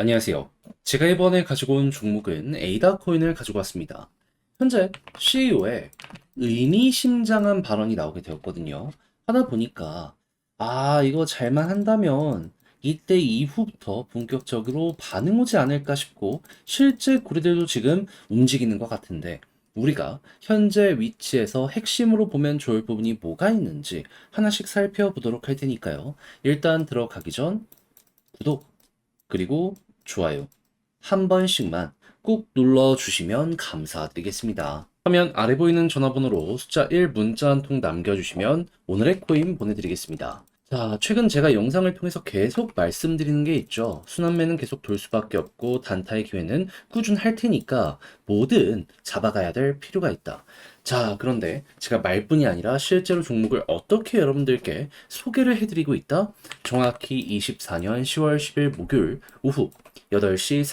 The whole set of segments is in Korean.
안녕하세요. 제가 이번에 가지고 온 종목은 에이다 코인을 가지고 왔습니다. 현재 CEO의 의미심장한 발언이 나오게 되었거든요. 하다 보니까, 이거 잘만 한다면 이때 이후부터 본격적으로 반응 오지 않을까 싶고, 실제 고리들도 지금 움직이는 것 같은데, 우리가 현재 위치에서 핵심으로 보면 좋을 부분이 뭐가 있는지 하나씩 살펴보도록 할 테니까요. 일단 들어가기 전 구독, 그리고 좋아요 한 번씩만 꾹 눌러주시면 감사드리겠습니다. 화면 아래 보이는 전화번호로 숫자 1 문자 한 통 남겨주시면 오늘의 코인 보내드리겠습니다. 자, 최근 제가 영상을 통해서 계속 말씀드리는 게 있죠. 순환매는 계속 돌 수밖에 없고 단타의 기회는 꾸준할 테니까 뭐든 잡아가야 될 필요가 있다. 자, 그런데 제가 말뿐이 아니라 실제로 종목을 어떻게 여러분들께 소개를 해드리고 있다? 정확히 24년 10월 10일 목요일 오후 8시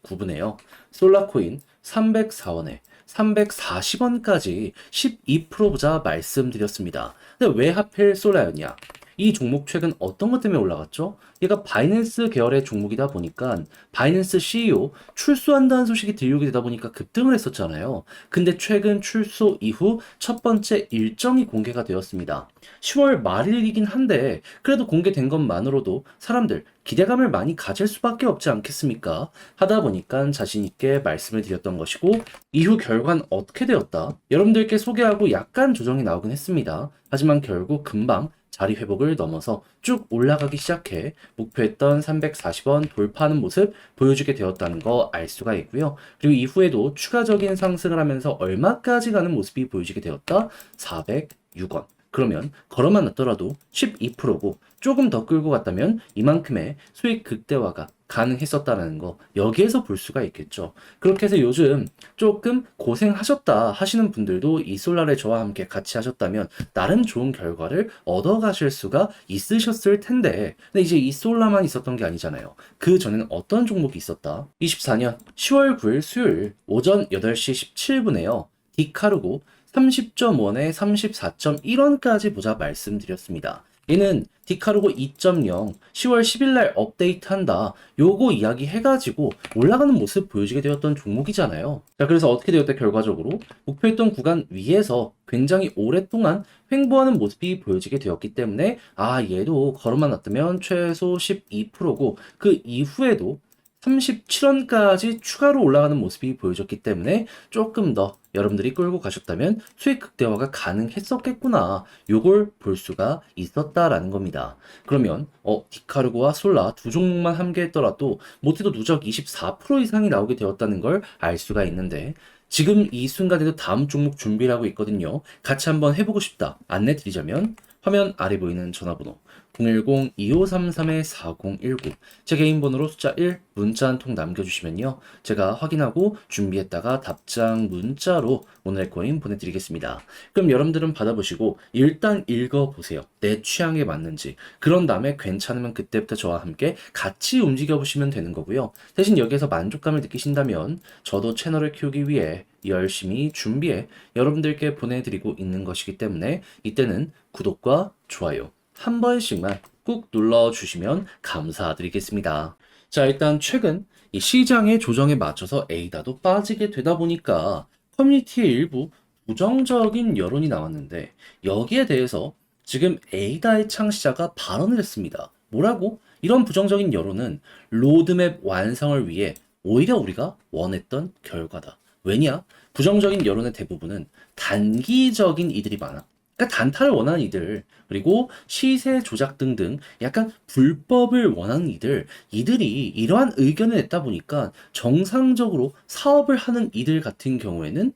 49분에요. 솔라코인 304원에 340원까지 12% 보자 말씀드렸습니다. 근데 왜 하필 솔라였냐? 이 종목 최근 어떤 것 때문에 올라갔죠? 얘가 바이낸스 계열의 종목이다 보니까 바이낸스 CEO 출소한다는 소식이 들리게 되다 보니까 급등을 했었잖아요. 근데 최근 출소 이후 첫 번째 일정이 공개가 되었습니다. 10월 말일이긴 한데 그래도 공개된 것만으로도 사람들 기대감을 많이 가질 수밖에 없지 않겠습니까? 하다 보니까 자신 있게 말씀을 드렸던 것이고 이후 결과는 어떻게 되었다? 여러분들께 소개하고 약간 조정이 나오긴 했습니다. 하지만 결국 금방 자리 회복을 넘어서 쭉 올라가기 시작해 목표했던 340원 돌파하는 모습 보여주게 되었다는 거 알 수가 있고요. 그리고 이후에도 추가적인 상승을 하면서 얼마까지 가는 모습이 보여지게 되었다? 406원. 그러면 걸어만 놨더라도 12%고 조금 더 끌고 갔다면 이만큼의 수익 극대화가 가능했었다는 거 여기에서 볼 수가 있겠죠. 그렇게 해서 요즘 조금 고생하셨다 하시는 분들도 이 솔라를 저와 함께 같이 하셨다면 나름 좋은 결과를 얻어가실 수가 있으셨을 텐데 근데 이제 이 솔라만 있었던 게 아니잖아요. 그 전에는 어떤 종목이 있었다? 24년 10월 9일 수요일 오전 8시 17분에요. 디카르고 30.1에 34.1원까지 보자 말씀드렸습니다. 얘는 디카르고 2.0 10월 10일 날 업데이트한다. 요거 이야기 해가지고 올라가는 모습 보여주게 되었던 종목이잖아요. 자, 그래서 어떻게 되었다 결과적으로 목표했던 구간 위에서 굉장히 오랫동안 횡보하는 모습이 보여지게 되었기 때문에 얘도 걸어만 놨다면 최소 12%고 그 이후에도 37원까지 추가로 올라가는 모습이 보여졌기 때문에 조금 더 여러분들이 끌고 가셨다면 수익 극대화가 가능했었겠구나. 요걸 볼 수가 있었다라는 겁니다. 그러면 디카르고와 솔라 두 종목만 함께했더라도 못해도 누적 24% 이상이 나오게 되었다는 걸 알 수가 있는데 지금 이 순간에도 다음 종목 준비를 하고 있거든요. 같이 한번 해보고 싶다. 안내 드리자면 화면 아래 보이는 전화번호 010-2533-4019 제 개인 번호로 숫자 1 문자 한 통 남겨주시면요. 제가 확인하고 준비했다가 답장 문자로 오늘의 코인 보내드리겠습니다. 그럼 여러분들은 받아보시고 일단 읽어보세요. 내 취향에 맞는지. 그런 다음에 괜찮으면 그때부터 저와 함께 같이 움직여보시면 되는 거고요. 대신 여기에서 만족감을 느끼신다면 저도 채널을 키우기 위해 열심히 준비해 여러분들께 보내드리고 있는 것이기 때문에 이때는 구독과 좋아요 한 번씩만 꾹 눌러주시면 감사드리겠습니다. 자, 일단 최근 이 시장의 조정에 맞춰서 에이다도 빠지게 되다 보니까 커뮤니티의 일부 부정적인 여론이 나왔는데 여기에 대해서 지금 에이다의 창시자가 발언을 했습니다. 뭐라고? 이런 부정적인 여론은 로드맵 완성을 위해 오히려 우리가 원했던 결과다. 왜냐? 부정적인 여론의 대부분은 단기적인 이들이 많아. 그러니까 단타를 원하는 이들, 그리고 시세 조작 등등 약간 불법을 원하는 이들이 이러한 의견을 냈다 보니까 정상적으로 사업을 하는 이들 같은 경우에는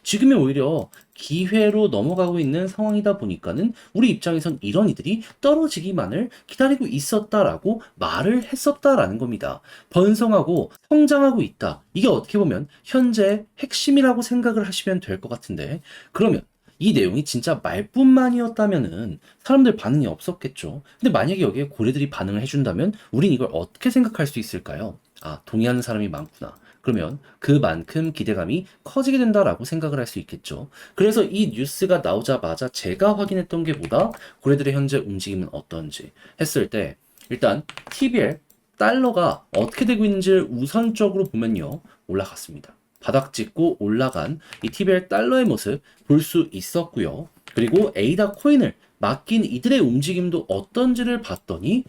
지금이 오히려 기회로 넘어가고 있는 상황이다 보니까는 우리 입장에선 이런 이들이 떨어지기만을 기다리고 있었다라고 말을 했었다라는 겁니다. 번성하고 성장하고 있다. 이게 어떻게 보면 현재 핵심이라고 생각을 하시면 될 것 같은데 그러면 이 내용이 진짜 말뿐만이었다면은 사람들 반응이 없었겠죠. 근데 만약에 여기에 고래들이 반응을 해준다면 우린 이걸 어떻게 생각할 수 있을까요? 동의하는 사람이 많구나. 그러면 그만큼 기대감이 커지게 된다라고 생각을 할 수 있겠죠. 그래서 이 뉴스가 나오자마자 제가 확인했던 게 뭐다? 고래들의 현재 움직임은 어떤지 했을 때 일단 TBL 달러가 어떻게 되고 있는지를 우선적으로 보면요. 올라갔습니다. 바닥 찍고 올라간 이 TBL 달러의 모습 볼 수 있었고요. 그리고 에이다 코인을 맡긴 이들의 움직임도 어떤지를 봤더니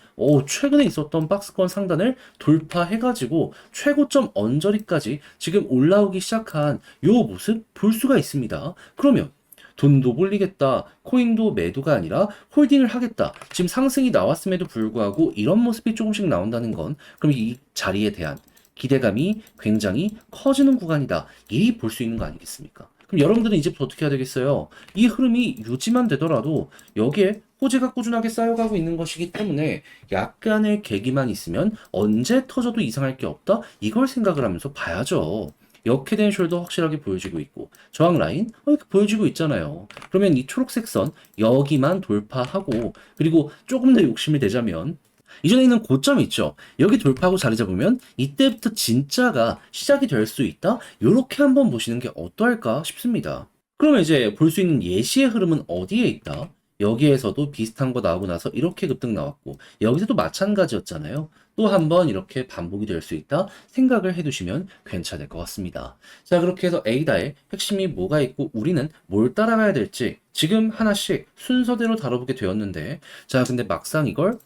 최근에 있었던 박스권 상단을 돌파해가지고 최고점 언저리까지 지금 올라오기 시작한 요 모습 볼 수가 있습니다. 그러면 돈도 몰리겠다, 코인도 매도가 아니라 홀딩을 하겠다, 지금 상승이 나왔음에도 불구하고 이런 모습이 조금씩 나온다는 건 그럼 이 자리에 대한 기대감이 굉장히 커지는 구간이다, 이 볼 수 있는 거 아니겠습니까? 그럼 여러분들은 이제부터 어떻게 해야 되겠어요? 이 흐름이 유지만 되더라도 여기에 호재가 꾸준하게 쌓여가고 있는 것이기 때문에 약간의 계기만 있으면 언제 터져도 이상할 게 없다, 이걸 생각을 하면서 봐야죠. 역회된 숄더 확실하게 보여지고 있고 저항 라인 이렇게 보여지고 있잖아요. 그러면 이 초록색 선 여기만 돌파하고, 그리고 조금 더 욕심을 내자면 이전에 있는 고점이 있죠. 여기 돌파하고 자리 잡으면 이때부터 진짜가 시작이 될 수 있다. 이렇게 한번 보시는 게 어떨까 싶습니다. 그러면 이제 볼 수 있는 예시의 흐름은 어디에 있다? 여기에서도 비슷한 거 나오고 나서 이렇게 급등 나왔고 여기서도 마찬가지였잖아요. 또 한 번 이렇게 반복이 될 수 있다 생각을 해두시면 괜찮을 것 같습니다. 자, 그렇게 해서 에이다의 핵심이 뭐가 있고 우리는 뭘 따라가야 될지 지금 하나씩 순서대로 다뤄보게 되었는데, 자, 근데 막상 이걸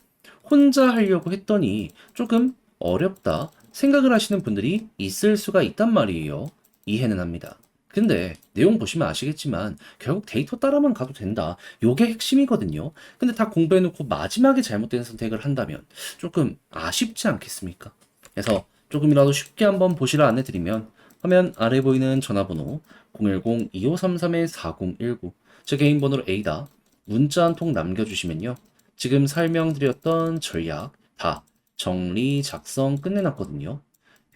혼자 하려고 했더니 조금 어렵다 생각을 하시는 분들이 있을 수가 있단 말이에요. 이해는 합니다. 근데 내용 보시면 아시겠지만 결국 데이터 따라만 가도 된다, 요게 핵심이거든요. 근데 다 공부해놓고 마지막에 잘못된 선택을 한다면 조금 아쉽지 않겠습니까? 그래서 조금이라도 쉽게 한번 보시라 안내드리면 화면 아래 보이는 전화번호 010-2533-4019 제 개인 번호로 에이다 문자 한 통 남겨주시면요. 지금 설명드렸던 전략 다 정리, 작성 끝내놨거든요.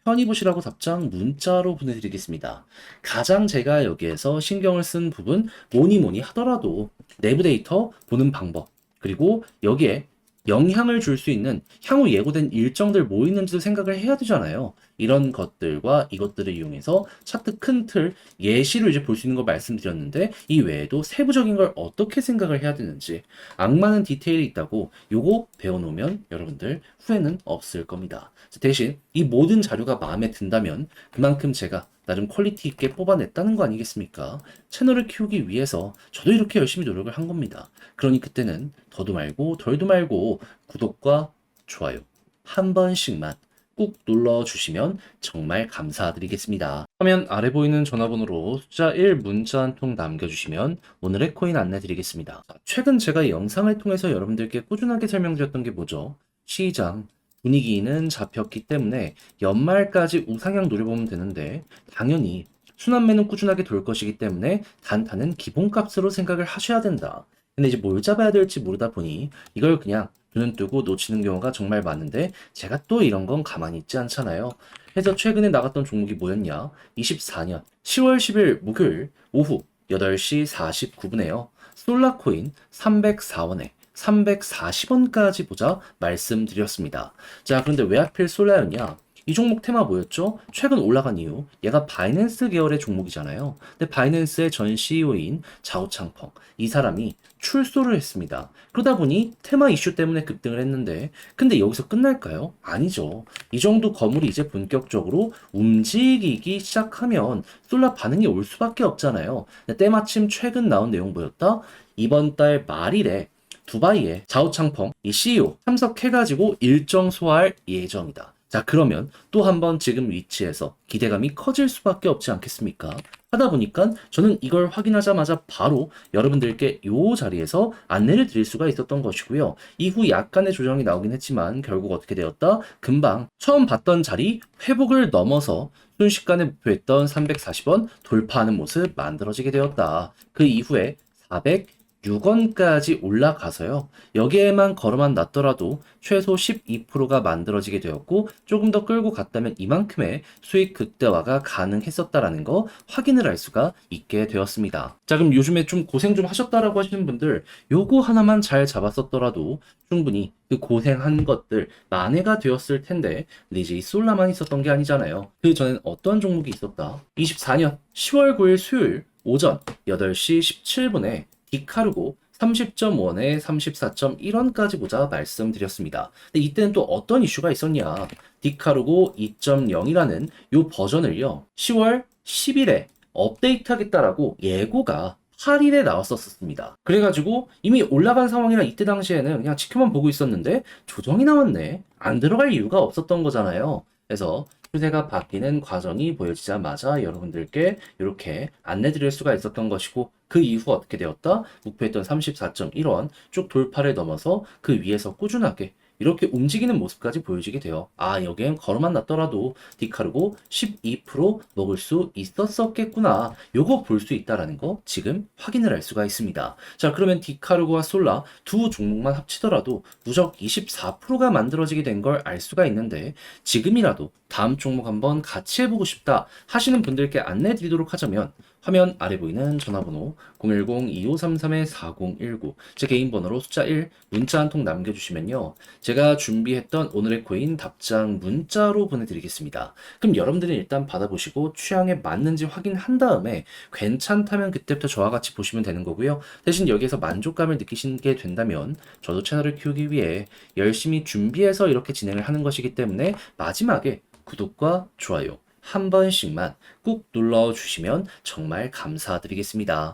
편히 보시라고 답장 문자로 보내드리겠습니다. 가장 제가 여기에서 신경을 쓴 부분 뭐니 하더라도 내부 데이터 보는 방법, 그리고 여기에 영향을 줄 수 있는 향후 예고된 일정들 뭐 있는지도 생각을 해야 되잖아요. 이런 것들과 이것들을 이용해서 차트 큰 틀 예시로 이제 볼 수 있는 걸 말씀드렸는데, 이 외에도 세부적인 걸 어떻게 생각을 해야 되는지 악마는 디테일이 있다고 요거 배워놓으면 여러분들 후회는 없을 겁니다. 대신 이 모든 자료가 마음에 든다면 그만큼 제가 나름 퀄리티 있게 뽑아냈다는 거 아니겠습니까? 채널을 키우기 위해서 저도 이렇게 열심히 노력을 한 겁니다. 그러니 그때는 더도 말고 덜도 말고 구독과 좋아요 한 번씩만 꾹 눌러주시면 정말 감사드리겠습니다. 화면 아래 보이는 전화번호로 숫자 1 문자 한 통 남겨주시면 오늘의 코인 안내드리겠습니다. 최근 제가 영상을 통해서 여러분들께 꾸준하게 설명드렸던 게 뭐죠? 시장 분위기는 잡혔기 때문에 연말까지 우상향 노려보면 되는데, 당연히 순환매는 꾸준하게 돌 것이기 때문에 단타는 기본값으로 생각을 하셔야 된다. 근데 이제 뭘 잡아야 될지 모르다 보니 이걸 그냥 눈 뜨고 놓치는 경우가 정말 많은데, 제가 또 이런 건 가만히 있지 않잖아요. 그래서 최근에 나갔던 종목이 뭐였냐? 24년 10월 10일 목요일 오후 8시 49분에요. 솔라코인 304원에 340원까지 보자 말씀드렸습니다. 자, 그런데 왜 하필 솔라였냐? 이 종목 테마 뭐였죠? 최근 올라간 이유, 얘가 바이낸스 계열의 종목이잖아요. 근데 바이낸스의 전 CEO인 자오창펑, 이 사람이 출소를 했습니다. 그러다 보니 테마 이슈 때문에 급등을 했는데, 근데 여기서 끝날까요? 아니죠. 이 정도 거물이 이제 본격적으로 움직이기 시작하면 솔라 반응이 올 수밖에 없잖아요. 근데 때마침 최근 나온 내용 뭐였다? 이번 달 말일에 두바이에 자오창펑 이 CEO 참석해가지고 일정 소화할 예정이다. 자, 그러면 또 한 번 지금 위치에서 기대감이 커질 수밖에 없지 않겠습니까? 하다 보니까 저는 이걸 확인하자마자 바로 여러분들께 이 자리에서 안내를 드릴 수가 있었던 것이고요. 이후 약간의 조정이 나오긴 했지만 결국 어떻게 되었다? 금방 처음 봤던 자리 회복을 넘어서 순식간에 목표했던 340원 돌파하는 모습 만들어지게 되었다. 그 이후에 406원까지 올라가서요. 여기에만 걸어만 놨더라도 최소 12%가 만들어지게 되었고, 조금 더 끌고 갔다면 이만큼의 수익 극대화가 가능했었다라는 거 확인을 할 수가 있게 되었습니다. 자, 그럼 요즘에 좀 고생 좀 하셨다라고 하시는 분들, 요거 하나만 잘 잡았었더라도 충분히 그 고생한 것들 만회가 되었을 텐데, 근데 이제 이 솔라만 있었던 게 아니잖아요. 그 전엔 어떤 종목이 있었다? 24년 10월 9일 수요일 오전 8시 17분에 디카르고 30.1에 34.1원까지 보자 말씀드렸습니다. 근데 이때는 또 어떤 이슈가 있었냐? 디카르고 2.0이라는 요 버전을요, 10월 10일에 업데이트하겠다라고 예고가 8일에 나왔었습니다. 그래가지고 이미 올라간 상황이라 이때 당시에는 그냥 지켜만 보고 있었는데 조정이 나왔네. 안 들어갈 이유가 없었던 거잖아요. 그래서 추세가 바뀌는 과정이 보여지자마자 여러분들께 이렇게 안내 드릴 수가 있었던 것이고, 그 이후 어떻게 되었다? 목표했던 34.1원 쭉 돌파를 넘어서 그 위에서 꾸준하게 이렇게 움직이는 모습까지 보여지게 돼요. 아, 여기엔 걸어만 놨더라도 디카르고 12% 먹을 수 있었었겠구나. 요거 볼 수 있다라는 거 지금 확인을 할 수가 있습니다. 자, 그러면 디카르고와 솔라 두 종목만 합치더라도 누적 24%가 만들어지게 된 걸 알 수가 있는데, 지금이라도 다음 종목 한번 같이 해보고 싶다 하시는 분들께 안내 드리도록 하자면, 화면 아래 보이는 전화번호 010-2533-4019, 제 개인 번호로 숫자 1 문자 한 통 남겨주시면요, 제가 준비했던 오늘의 코인 답장 문자로 보내드리겠습니다. 그럼 여러분들이 일단 받아보시고 취향에 맞는지 확인한 다음에 괜찮다면 그때부터 저와 같이 보시면 되는 거고요. 대신 여기에서 만족감을 느끼시게 된다면 저도 채널을 키우기 위해 열심히 준비해서 이렇게 진행을 하는 것이기 때문에 마지막에 구독과 좋아요 한 번씩만 꾹 눌러주시면 정말 감사드리겠습니다.